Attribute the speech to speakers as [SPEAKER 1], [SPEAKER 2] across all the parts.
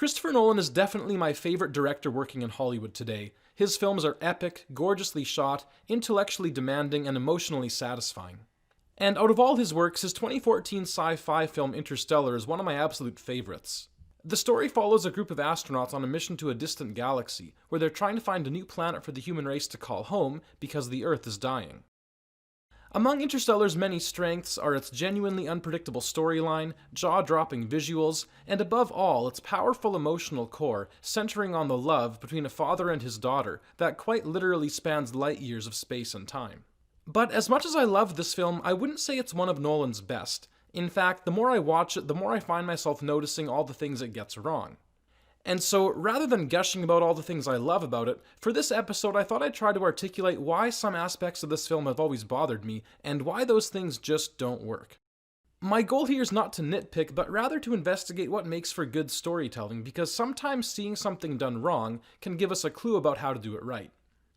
[SPEAKER 1] Christopher Nolan is definitely my favorite director working in Hollywood today. His films are epic, gorgeously shot, intellectually demanding, and emotionally satisfying. And out of all his works, his 2014 sci-fi film Interstellar is one of my absolute favorites. The story follows a group of astronauts on a mission to a distant galaxy, where they're trying to find a new planet for the human race to call home because the Earth is dying. Among Interstellar's many strengths are its genuinely unpredictable storyline, jaw-dropping visuals, and above all, its powerful emotional core, centering on the love between a father and his daughter that quite literally spans light years of space and time. But as much as I love this film, I wouldn't say it's one of Nolan's best. In fact, the more I watch it, the more I find myself noticing all the things it gets wrong. And so, rather than gushing about all the things I love about it, for this episode I thought I'd try to articulate why some aspects of this film have always bothered me, and why those things just don't work. My goal here is not to nitpick, but rather to investigate what makes for good storytelling, because sometimes seeing something done wrong can give us a clue about how to do it right.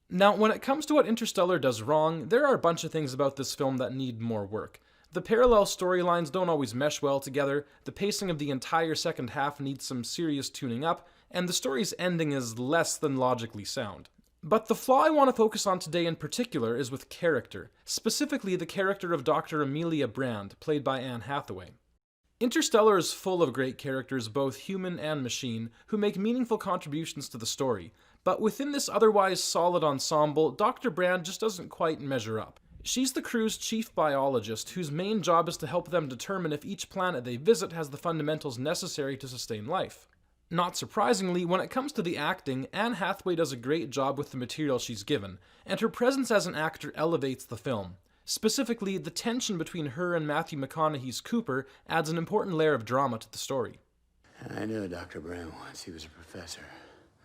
[SPEAKER 1] Now, when it comes to what Interstellar does wrong, there are a bunch of things about this film that need more work. The parallel storylines don't always mesh well together, the pacing of the entire second half needs some serious tuning up, and the story's ending is less than logically sound. But the flaw I want to focus on today in particular is with character, specifically the character of Dr. Amelia Brand, played by Anne Hathaway. Interstellar is full of great characters, both human and machine, who make meaningful contributions to the story, but within this otherwise solid ensemble, Dr. Brand just doesn't quite measure up. She's the crew's chief biologist, whose main job is to help them determine if each planet they visit has the fundamentals necessary to sustain life. Not surprisingly, when it comes to the acting, Anne Hathaway does a great job with the material she's given, and her presence as an actor elevates the film. Specifically, the tension between her and Matthew McConaughey's Cooper adds an important layer of drama to the story.
[SPEAKER 2] I knew Dr. Brown once. He was a professor.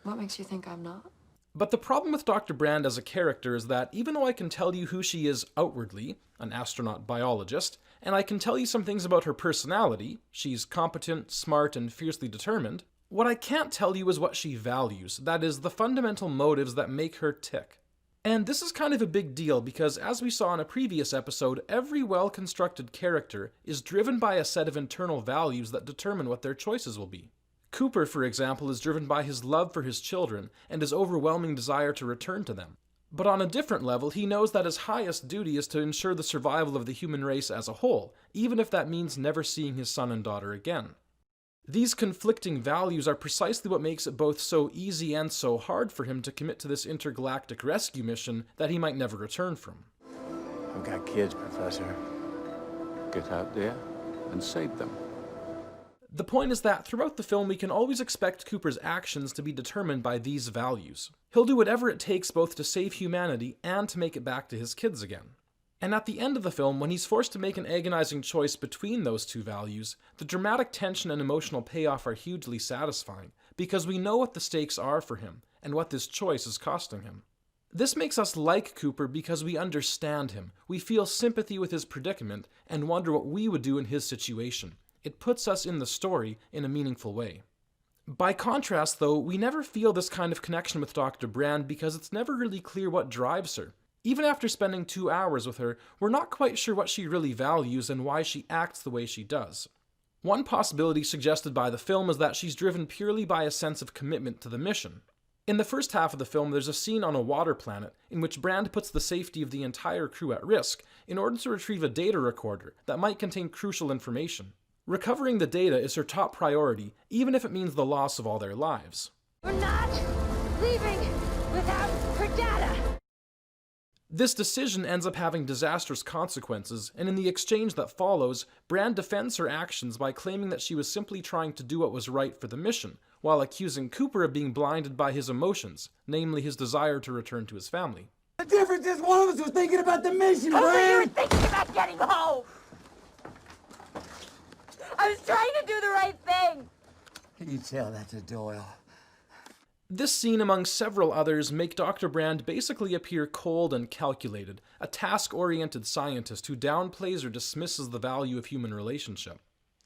[SPEAKER 3] What makes you think I'm not?
[SPEAKER 1] But the problem with Dr. Brand as a character is that even though I can tell you who she is outwardly, an astronaut biologist, and I can tell you some things about her personality, she's competent, smart, and fiercely determined, what I can't tell you is what she values, that is, the fundamental motives that make her tick. And this is kind of a big deal because, as we saw in a previous episode, every well-constructed character is driven by a set of internal values that determine what their choices will be. Cooper, for example, is driven by his love for his children and his overwhelming desire to return to them. But on a different level, he knows that his highest duty is to ensure the survival of the human race as a whole, even if that means never seeing his son and daughter again. These conflicting values are precisely what makes it both so easy and so hard for him to commit to this intergalactic rescue mission that he might never return from.
[SPEAKER 2] I've got kids, Professor.
[SPEAKER 4] Get out there and save them.
[SPEAKER 1] The point is that throughout the film we can always expect Cooper's actions to be determined by these values. He'll do whatever it takes both to save humanity and to make it back to his kids again. And at the end of the film, when he's forced to make an agonizing choice between those two values, the dramatic tension and emotional payoff are hugely satisfying, because we know what the stakes are for him, and what this choice is costing him. This makes us like Cooper because we understand him, we feel sympathy with his predicament, and wonder what we would do in his situation. It puts us in the story in a meaningful way. By contrast, though, we never feel this kind of connection with Dr. Brand because it's never really clear what drives her. Even after spending 2 hours with her, we're not quite sure what she really values and why she acts the way she does. One possibility suggested by the film is that she's driven purely by a sense of commitment to the mission. In the first half of the film, there's a scene on a water planet in which Brand puts the safety of the entire crew at risk in order to retrieve a data recorder that might contain crucial information. Recovering the data is her top priority, even if it means the loss of all their lives.
[SPEAKER 5] We're not leaving without her data!
[SPEAKER 1] This decision ends up having disastrous consequences, and in the exchange that follows, Brand defends her actions by claiming that she was simply trying to do what was right for the mission, while accusing Cooper of being blinded by his emotions, namely his desire to return to his family.
[SPEAKER 6] The difference is one of us was thinking about the mission,
[SPEAKER 5] You were
[SPEAKER 6] Brand!
[SPEAKER 5] thinking about getting home! I was trying to do the right thing!
[SPEAKER 6] Can you tell that to Doyle?
[SPEAKER 1] This scene, among several others, make Dr. Brand basically appear cold and calculated, a task-oriented scientist who downplays or dismisses the value of human relationship.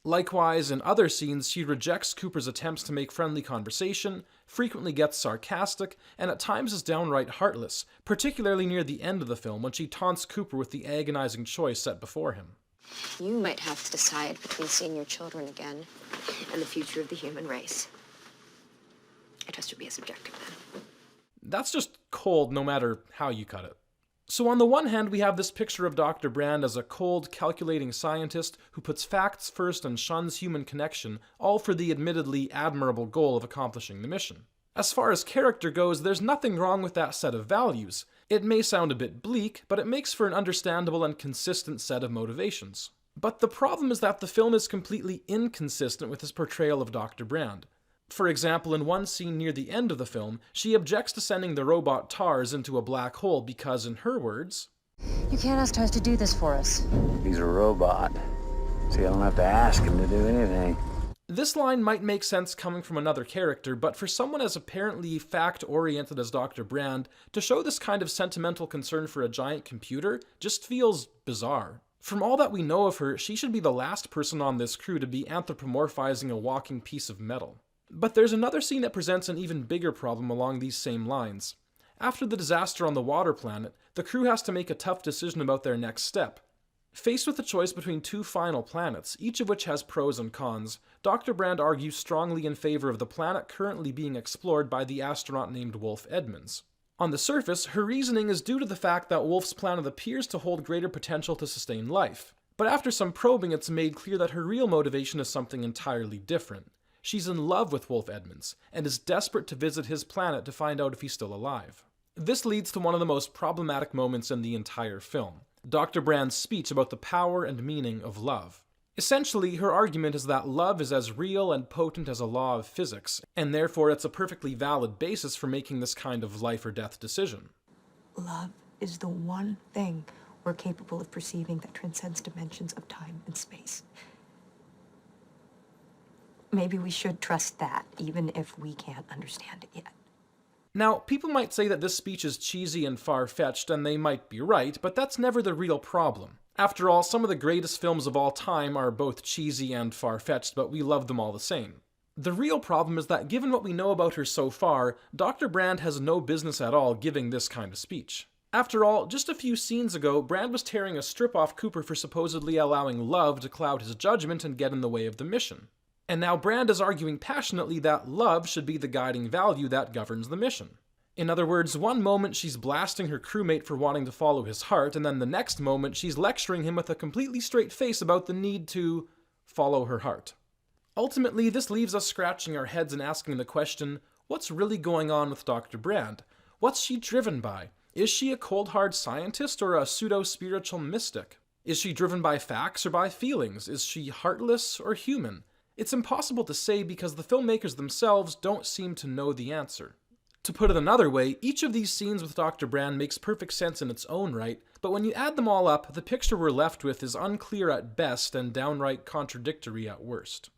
[SPEAKER 1] Likewise, in other scenes, she rejects Cooper's attempts to make friendly conversation, frequently gets sarcastic, and at times is downright heartless, particularly near the end of the film when she taunts Cooper with the agonizing choice set before him.
[SPEAKER 3] You might have to decide between seeing your children again and the future of the human race. It has to be a subjective then.
[SPEAKER 1] That's just cold no matter how you cut it. So on the one hand, we have this picture of Dr. Brand as a cold, calculating scientist who puts facts first and shuns human connection, all for the admittedly admirable goal of accomplishing the mission. As far as character goes, there's nothing wrong with that set of values. It may sound a bit bleak, but it makes for an understandable and consistent set of motivations. But the problem is that the film is completely inconsistent with his portrayal of Dr. Brand. For example, in one scene near the end of the film, she objects to sending the robot TARS into a black hole because, in her words,
[SPEAKER 5] You can't ask TARS to do this for us.
[SPEAKER 2] He's a robot. See, I don't have to ask him to do anything.
[SPEAKER 1] this line might make sense coming from another character, but for someone as apparently fact-oriented as Dr. Brand, to show this kind of sentimental concern for a giant computer just feels bizarre. From all that we know of her, she should be the last person on this crew to be anthropomorphizing a walking piece of metal. But there's another scene that presents an even bigger problem along these same lines. After the disaster on the water planet, the crew has to make a tough decision about their next step. Faced with the choice between two final planets, each of which has pros and cons, Dr. Brand argues strongly in favor of the planet currently being explored by the astronaut named Wolf Edmonds. On the surface, her reasoning is due to the fact that Wolf's planet appears to hold greater potential to sustain life. But after some probing, it's made clear that her real motivation is something entirely different. She's in love with Wolf Edmonds, and is desperate to visit his planet to find out if he's still alive. This leads to one of the most problematic moments in the entire film, Dr. Brand's speech about the power and meaning of love. Essentially, her argument is that love is as real and potent as a law of physics, and therefore it's a perfectly valid basis for making this kind of life or death decision.
[SPEAKER 7] Love is the one thing we're capable of perceiving that transcends dimensions of time and space. Maybe we should trust that, even if we can't understand it yet.
[SPEAKER 1] Now, people might say that this speech is cheesy and far-fetched, and they might be right, but that's never the real problem. After all, some of the greatest films of all time are both cheesy and far-fetched, but we love them all the same. The real problem is that given what we know about her so far, Dr. Brand has no business at all giving this kind of speech. After all, just a few scenes ago, Brand was tearing a strip off Cooper for supposedly allowing love to cloud his judgment and get in the way of the mission. And now Brand is arguing passionately that love should be the guiding value that governs the mission. In other words, one moment she's blasting her crewmate for wanting to follow his heart, and then the next moment she's lecturing him with a completely straight face about the need to follow her heart. Ultimately, this leaves us scratching our heads and asking the question, what's really going on with Dr. Brand? What's she driven by? Is she a cold hard scientist or a pseudo-spiritual mystic? Is she driven by facts or by feelings? Is she heartless or human? It's impossible to say because the filmmakers themselves don't seem to know the answer. To put it another way, each of these scenes with Dr. Brand makes perfect sense in its own right, but when you add them all up, the picture we're left with is unclear at best and downright contradictory at worst.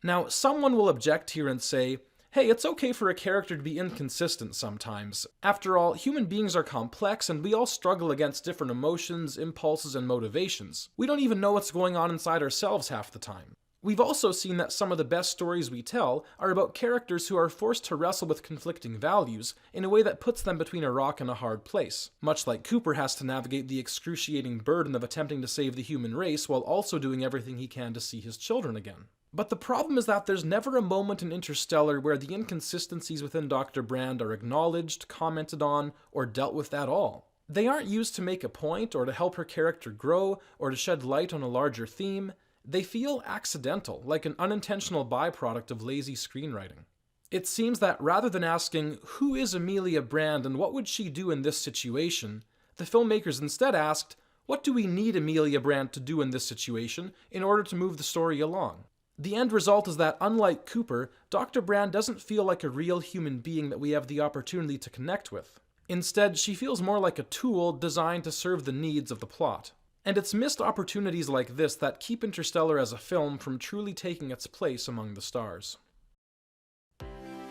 [SPEAKER 1] Now, someone will object here and say, hey, it's okay for a character to be inconsistent sometimes. After all, human beings are complex and we all struggle against different emotions, impulses, and motivations. We don't even know what's going on inside ourselves half the time. We've also seen that some of the best stories we tell are about characters who are forced to wrestle with conflicting values in a way that puts them between a rock and a hard place, much like Cooper has to navigate the excruciating burden of attempting to save the human race while also doing everything he can to see his children again. But the problem is that there's never a moment in Interstellar where the inconsistencies within Dr. Brand are acknowledged, commented on, or dealt with at all. They aren't used to make a point, or to help her character grow, or to shed light on a larger theme. They feel accidental, like an unintentional byproduct of lazy screenwriting. It seems that rather than asking, who is Amelia Brand and what would she do in this situation, the filmmakers instead asked, what do we need Amelia Brand to do in this situation in order to move the story along? The end result is that, unlike Cooper, Dr. Brand doesn't feel like a real human being that we have the opportunity to connect with. Instead, she feels more like a tool designed to serve the needs of the plot. And it's missed opportunities like this that keep Interstellar as a film from truly taking its place among the stars.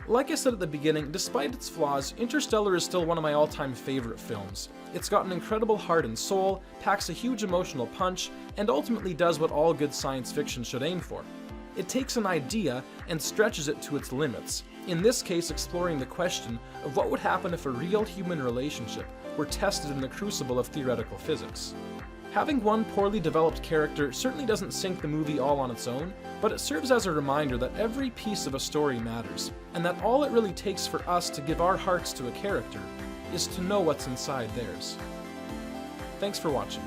[SPEAKER 1] Like I said at the beginning, despite its flaws, Interstellar is still one of my all-time favorite films. It's got an incredible heart and soul, packs a huge emotional punch, and ultimately does what all good science fiction should aim for. It takes an idea and stretches it to its limits, in this case exploring the question of what would happen if a real human relationship were tested in the crucible of theoretical physics. Having one poorly developed character certainly doesn't sink the movie all on its own, but it serves as a reminder that every piece of a story matters, and that all it really takes for us to give our hearts to a character is to know what's inside theirs. Thanks for watching.